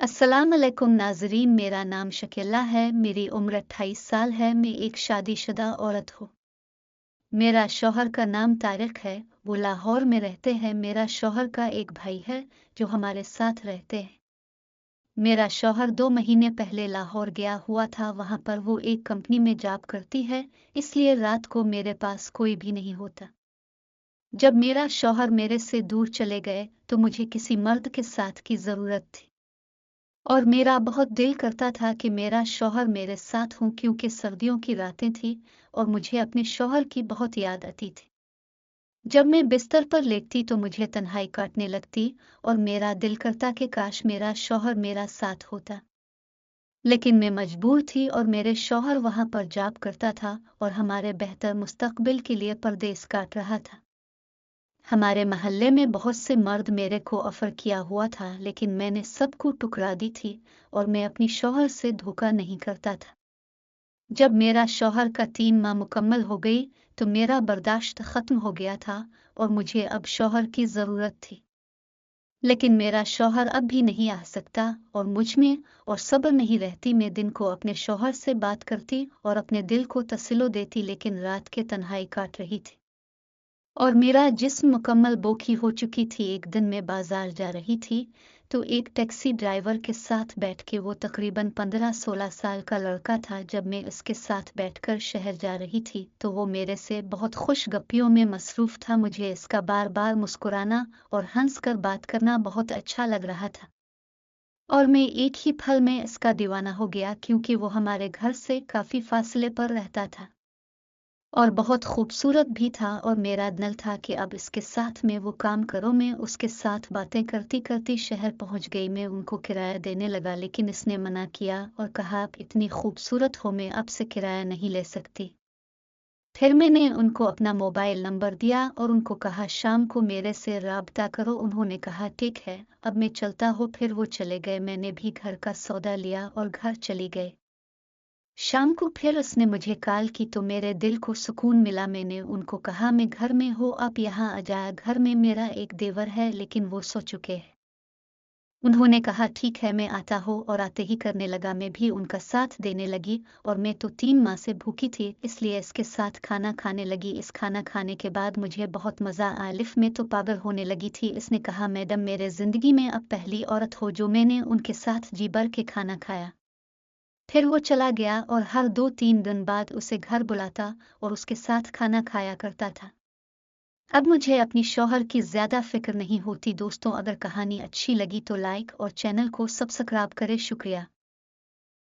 अस्सलाम अलैकुम नाजरीन, मेरा नाम शकीला है। मेरी उम्र 28 साल है। मैं एक शादीशुदा औरत हूँ। मेरा शौहर का नाम तारिक है। वो लाहौर में रहते हैं। मेरा शौहर का एक भाई है जो हमारे साथ रहते हैं। मेरा शौहर 2 महीने पहले लाहौर गया हुआ था। वहाँ पर वो एक कंपनी में जॉब करती है, इसलिए रात को मेरे पास कोई भी नहीं होता। जब मेरा शौहर मेरे से दूर चले गए तो मुझे किसी मर्द के साथ की ज़रूरत थी और मेरा बहुत दिल करता था कि मेरा शौहर मेरे साथ हो, क्योंकि सर्दियों की रातें थी और मुझे अपने शौहर की बहुत याद आती थी। जब मैं बिस्तर पर लेटती तो मुझे तन्हाई काटने लगती और मेरा दिल करता कि काश मेरा शौहर मेरा साथ होता। लेकिन मैं मजबूर थी और मेरे शौहर वहां पर जॉब करता था और हमारे बेहतर मुस्तकबिल के लिए परदेस काट रहा था। हमारे मोहल्ले में बहुत से मर्द मेरे को ऑफर किया हुआ था, लेकिन मैंने सबको ठुकरा दी थी और मैं अपनी शौहर से धोखा नहीं करता था। जब मेरा शौहर का 3 माह मुकम्मल हो गई तो मेरा बर्दाश्त खत्म हो गया था और मुझे अब शौहर की जरूरत थी। लेकिन मेरा शौहर अब भी नहीं आ सकता और मुझ में और सब्र नहीं रहती। मैं दिन को अपने शौहर से बात करती और अपने दिल को तसल्ली देती, लेकिन रात के तन्हाई काट रही थी और मेरा जिस्म मुकम्मल बोखी हो चुकी थी। एक दिन मैं बाजार जा रही थी तो एक टैक्सी ड्राइवर के साथ बैठ के, वो तकरीबन 15-16 साल का लड़का था। जब मैं उसके साथ बैठकर शहर जा रही थी तो वो मेरे से बहुत खुश गप्पियों में मसरूफ था। मुझे इसका बार बार मुस्कुराना और हंस कर बात करना बहुत अच्छा लग रहा था और मैं एक ही पल में इसका दीवाना हो गया, क्योंकि वो हमारे घर से काफी फासले पर रहता था और बहुत खूबसूरत भी था। और मेरा दिल था कि अब इसके साथ में वो काम करो। मैं उसके साथ बातें करती करती शहर पहुंच गई। मैं उनको किराया देने लगा, लेकिन इसने मना किया और कहा, आप इतनी खूबसूरत हो, मैं अब से किराया नहीं ले सकती। फिर मैंने उनको अपना मोबाइल नंबर दिया और उनको कहा शाम को मेरे से राब्ता करो। उन्होंने कहा ठीक है, अब मैं चलता हूँ। फिर वो चले गए। मैंने भी घर का सौदा लिया और घर चली गई। शाम को फिर उसने मुझे कॉल की तो मेरे दिल को सुकून मिला। मैंने उनको कहा मैं घर में हूँ, आप यहाँ आ जाए। घर में मेरा एक देवर है, लेकिन वो सो चुके हैं। उन्होंने कहा ठीक है, मैं आता हूँ और आते ही करने लगा। मैं भी उनका साथ देने लगी और मैं तो 3 माह से भूखी थी, इसलिए इसके साथ खाना खाने लगी। इस खाना खाने के बाद मुझे बहुत मज़ा आया। लिफ्ट में तो पागल होने लगी थी। इसने कहा मैडम, मेरे ज़िंदगी में अब पहली औरत हो जो मैंने उनके साथ जी भर के खाना खाया। फिर वो चला गया और हर 2-3 दिन बाद उसे घर बुलाता और उसके साथ खाना खाया करता था। अब मुझे अपनी शौहर की ज़्यादा फिक्र नहीं होती। दोस्तों, अगर कहानी अच्छी लगी तो लाइक और चैनल को सब्सक्राइब करें। शुक्रिया।